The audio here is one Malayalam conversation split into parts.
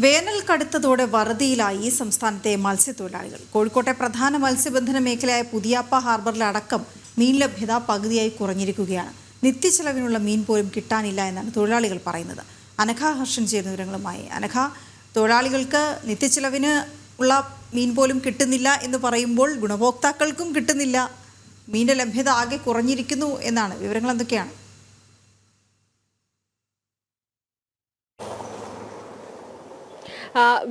വേനൽ കടുത്തതോടെ വറുതിയിലായി സംസ്ഥാനത്തെ മത്സ്യത്തൊഴിലാളികൾ. കോഴിക്കോട്ടെ പ്രധാന മത്സ്യബന്ധന മേഖലയായ പുതിയാപ്പ ഹാർബറിലടക്കം മീൻ ലഭ്യത പകുതിയായി കുറഞ്ഞിരിക്കുകയാണ്. നിത്യച്ചെലവിനുള്ള മീൻ പോലും കിട്ടാനില്ല എന്നാണ് തൊഴിലാളികൾ പറയുന്നത്. അനഘ ഹർഷൻ ചേരുന്ന വിവരങ്ങളുമായി. അനഘ, തൊഴിലാളികൾക്ക് നിത്യച്ചെലവിന് ഉള്ള മീൻ പോലും കിട്ടുന്നില്ല എന്ന് പറയുമ്പോൾ ഗുണഭോക്താക്കൾക്കും കിട്ടുന്നില്ല, മീനിന്റെ ലഭ്യത ആകെ കുറഞ്ഞിരിക്കുന്നു എന്നാണ്. വിവരങ്ങൾ എന്തൊക്കെയാണ്?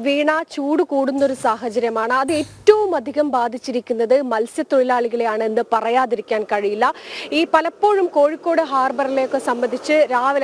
വീണ, ചൂട് കൂടുന്നൊരു സാഹചര്യമാണ്. അത് ഏറ്റവും അധികം ബാധിച്ചിരിക്കുന്നത് മത്സ്യത്തൊഴിലാളികളെയാണ് എന്ന് പറയാതിരിക്കാൻ കഴിയില്ല. ഈ പലപ്പോഴും കോഴിക്കോട് ഹാർബറിലേക്ക് സംബന്ധിച്ച്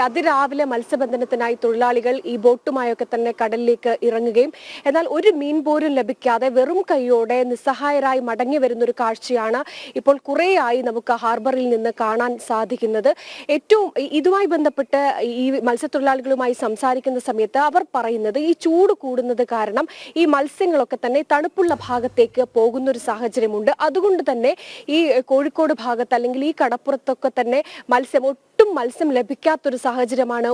അതിരാവിലെ മത്സ്യബന്ധനത്തിനായി തൊഴിലാളികൾ ഈ ബോട്ടുമായൊക്കെ തന്നെ കടലിലേക്ക് ഇറങ്ങുകയും എന്നാൽ ഒരു മീൻ പോലും ലഭിക്കാതെ വെറും കൈയോടെ നിസ്സഹായരായി മടങ്ങി വരുന്നൊരു കാഴ്ചയാണ് ഇപ്പോൾ കുറേയായി നമുക്ക് ഹാർബറിൽ നിന്ന് കാണാൻ സാധിക്കുന്നത്. ഏറ്റവും ഇതുമായി ബന്ധപ്പെട്ട് ഈ മത്സ്യത്തൊഴിലാളികളുമായി സംസാരിക്കുന്ന സമയത്ത് അവർ പറയുന്നത് ഈ ചൂട് കൂടുന്നത് കാരണം ഈ മത്സ്യങ്ങളൊക്കെ തന്നെ തണുപ്പുള്ള ഭാഗത്തേക്ക് പോകുന്ന ഒരു സാഹചര്യമുണ്ട്. അതുകൊണ്ട് തന്നെ ഈ കോഴിക്കോട് ഭാഗത്ത് അല്ലെങ്കിൽ ഈ കടപ്പുറത്തൊക്കെ തന്നെ മത്സ്യം ലഭിക്കാത്തൊരു സാഹചര്യമാണ്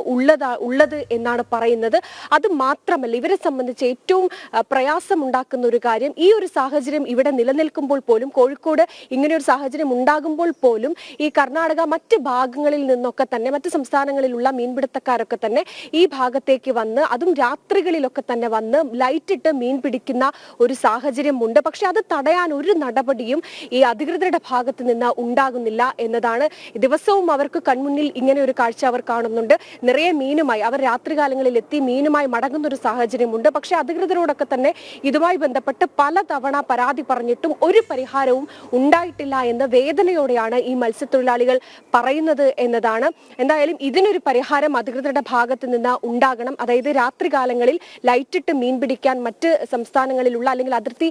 ഉള്ളത് എന്നാണ് പറയുന്നത്. അത് മാത്രമല്ല, ഇവരെ സംബന്ധിച്ച് ഏറ്റവും പ്രയാസമുണ്ടാക്കുന്ന ഒരു കാര്യം, ഈ ഒരു സാഹചര്യം ഇവിടെ നിലനിൽക്കുമ്പോൾ പോലും, കോഴിക്കോട് ഇങ്ങനെയൊരു സാഹചര്യം ഉണ്ടാകുമ്പോൾ പോലും ഈ കർണാടക മറ്റ് ഭാഗങ്ങളിൽ നിന്നൊക്കെ തന്നെ, മറ്റ് സംസ്ഥാനങ്ങളിലുള്ള മീൻപിടുത്തക്കാരൊക്കെ തന്നെ ഈ ഭാഗത്തേക്ക് വന്ന്, അതും രാത്രികളിലൊക്കെ തന്നെ വന്ന് ലൈറ്റിട്ട് മീൻ പിടിക്കുന്ന ഒരു സാഹചര്യമുണ്ട്. പക്ഷെ അത് തടയാൻ ഒരു നടപടിയും ഈ അധികൃതരുടെ ഭാഗത്ത് നിന്ന് ഉണ്ടാകുന്നില്ല എന്നതാണ്. ദിവസവും അവർക്ക് കൺമുന്നിൽ ഇങ്ങനെ ഒരു കാഴ്ച അവർ കാണുന്നുണ്ട്. നിറയെ മീനുമായി അവർ രാത്രികാലങ്ങളിൽ എത്തി മീനുമായി മടങ്ങുന്ന ഒരു സാഹചര്യമുണ്ട്. പക്ഷെ അധികൃതരോടൊക്കെ തന്നെ ഇതുമായി ബന്ധപ്പെട്ട് പലതവണ പരാതി പറഞ്ഞിട്ടും ഒരു പരിഹാരവും ഉണ്ടായിട്ടില്ല എന്ന് വേദനയോടെയാണ് ഈ മത്സ്യത്തൊഴിലാളികൾ പറയുന്നത് എന്നതാണ്. എന്തായാലും ഇതിനൊരു പരിഹാരം അധികൃതരുടെ ഭാഗത്ത് നിന്ന് ഉണ്ടാകണം. അതായത് രാത്രികാലങ്ങളിൽ ലൈറ്റിട്ട് മീൻ പിടിക്കാൻ മറ്റ് സംസ്ഥാനങ്ങളിലുള്ള അല്ലെങ്കിൽ അതിർത്തി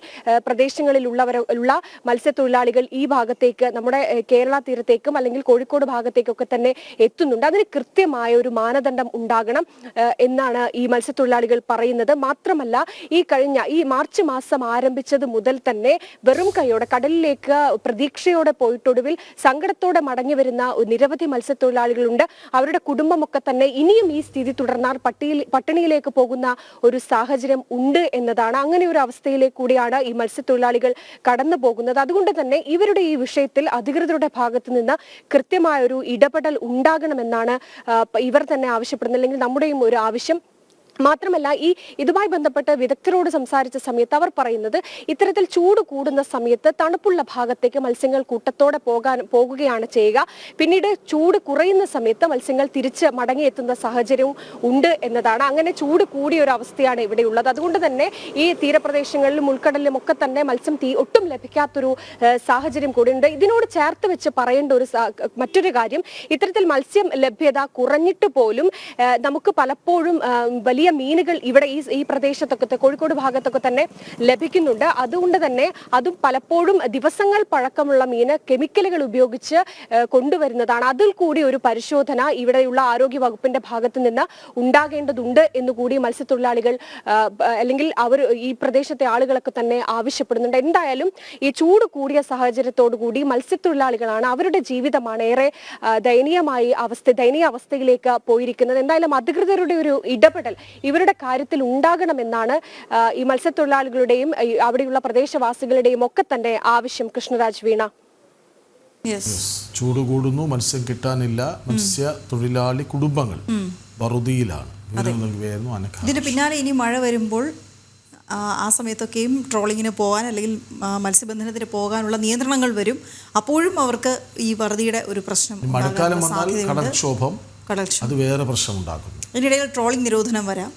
പ്രദേശങ്ങളിലുള്ള മത്സ്യത്തൊഴിലാളികൾ ഈ ഭാഗത്തേക്ക്, നമ്മുടെ കേരള തീരത്തേക്കും അല്ലെങ്കിൽ കോഴിക്കോട് ഭാഗത്തേക്കൊക്കെ തന്നെ എത്തുന്നുണ്ട്. അതിന് കൃത്യമായ ഒരു മാനദണ്ഡം ഉണ്ടാകണം എന്നാണ് ഈ മത്സ്യത്തൊഴിലാളികൾ പറയുന്നത്. മാത്രമല്ല, ഈ മാർച്ച് മാസം ആരംഭിച്ചത് മുതൽ തന്നെ വെറും കൈയോടെ കടലിലേക്ക് പ്രതീക്ഷയോടെ പോയിട്ടൊടുവിൽ സങ്കടത്തോടെ മടങ്ങി വരുന്ന നിരവധി മത്സ്യത്തൊഴിലാളികളുണ്ട്. അവരുടെ കുടുംബമൊക്കെ തന്നെ ഇനിയും ഈ സ്ഥിതി തുടർന്നാൽ പട്ടിണിയിലേക്ക് പോകുന്ന ഒരു സാഹചര്യം ഉണ്ട് എന്നതാണ്. അങ്ങനെ ഒരു അവസ്ഥയിലേക്ക് കൂടിയാണ് ഈ മത്സ്യത്തൊഴിലാളികൾ കടന്നു പോകുന്നത്. അതുകൊണ്ട് തന്നെ ഇവരുടെ ഈ വിഷയത്തിൽ അധികൃതരുടെ ഭാഗത്ത് നിന്ന് കൃത്യമായ ഒരു ഇടപെടൽ ഉണ്ടാകണമെന്നാണ് ഇവർ തന്നെ ആവശ്യപ്പെടുന്നത്, അല്ലെങ്കിൽ നമ്മുടെയും ഒരു ആവശ്യം. മാത്രമല്ല, ഇതുമായി ബന്ധപ്പെട്ട് വിദഗ്ധരോട് സംസാരിച്ച സമയത്ത് അവർ പറയുന്നത്, ഇത്തരത്തിൽ ചൂട് കൂടുന്ന സമയത്ത് തണുപ്പുള്ള ഭാഗത്തേക്ക് മത്സ്യങ്ങൾ കൂട്ടത്തോടെ പോകുകയാണ് ചെയ്യുക. പിന്നീട് ചൂട് കുറയുന്ന സമയത്ത് മത്സ്യങ്ങൾ തിരിച്ച് മടങ്ങിയെത്തുന്ന സാഹചര്യവും ഉണ്ട് എന്നതാണ്. അങ്ങനെ ചൂട് കൂടിയ ഒരു അവസ്ഥയാണ് ഇവിടെയുള്ളത്. അതുകൊണ്ട് തന്നെ ഈ തീരപ്രദേശങ്ങളിലും ഉൾക്കടലിലും ഒക്കെ തന്നെ മത്സ്യം ഒട്ടും ലഭിക്കാത്തൊരു സാഹചര്യം കൂടിയുണ്ട്. ഇതിനോട് ചേർത്ത് വെച്ച് പറയേണ്ട മറ്റൊരു കാര്യം, ഇത്തരത്തിൽ മത്സ്യം ലഭ്യത കുറഞ്ഞിട്ട് പോലും നമുക്ക് പലപ്പോഴും വലിയ മീനുകൾ ഇവിടെ ഈ പ്രദേശത്തൊക്കെ, കോഴിക്കോട് ഭാഗത്തൊക്കെ തന്നെ ലഭിക്കുന്നുണ്ട്. അതുകൊണ്ട് തന്നെ അതും പലപ്പോഴും ദിവസങ്ങൾ പഴക്കമുള്ള മീന് കെമിക്കലുകൾ ഉപയോഗിച്ച് കൊണ്ടുവരുന്നതാണ്. അതിൽ കൂടി ഒരു പരിശോധന ഇവിടെയുള്ള ആരോഗ്യ വകുപ്പിന്റെ ഭാഗത്ത് നിന്ന് ഉണ്ടാകേണ്ടതുണ്ട് എന്നുകൂടി മത്സ്യത്തൊഴിലാളികൾ അല്ലെങ്കിൽ ഈ പ്രദേശത്തെ ആളുകളൊക്കെ തന്നെ ആവശ്യപ്പെടുന്നുണ്ട്. എന്തായാലും ഈ ചൂട് കൂടിയ സാഹചര്യത്തോടു കൂടി മത്സ്യത്തൊഴിലാളികളാണ്, അവരുടെ ജീവിതമാണ് ഏറെ ദയനീയ അവസ്ഥയിലേക്ക് പോയിരിക്കുന്നത്. എന്തായാലും അധികൃതരുടെ ഒരു ഇടപെടൽ ഇവരുടെ കാര്യത്തിൽ ഉണ്ടാകണമെന്നാണ് ഈ മത്സ്യത്തൊഴിലാളികളുടെയും അവിടെയുള്ള പ്രദേശവാസികളുടെയും ഒക്കെ തന്നെ ആവശ്യം. കൃഷ്ണരാജ്, വീണ. ചൂട് കൂടുന്നു, മത്സ്യം കിട്ടാനില്ല, മത്സ്യത്തൊഴിലാളി കുടുംബങ്ങൾ വറുതിയിലാണ്. ഇതിന് പിന്നാലെ ഇനി മഴ വരുമ്പോൾ ആ സമയത്തൊക്കെയും ട്രോളിങ്ങിന് പോകാൻ അല്ലെങ്കിൽ മത്സ്യബന്ധനത്തിന് പോകാനുള്ള നിയന്ത്രണങ്ങൾ വരും. അപ്പോഴും അവർക്ക് ഈ വറുതിയുടെ ഒരു പ്രശ്നം, മഴക്കാലം വന്നാൽ കടൽക്ഷോഭം, അത് വേറെ പ്രശ്നമുണ്ടാക്കുന്നു. ഇതിനിടയിൽ ട്രോളിംഗ് നിരോധനം വരാം.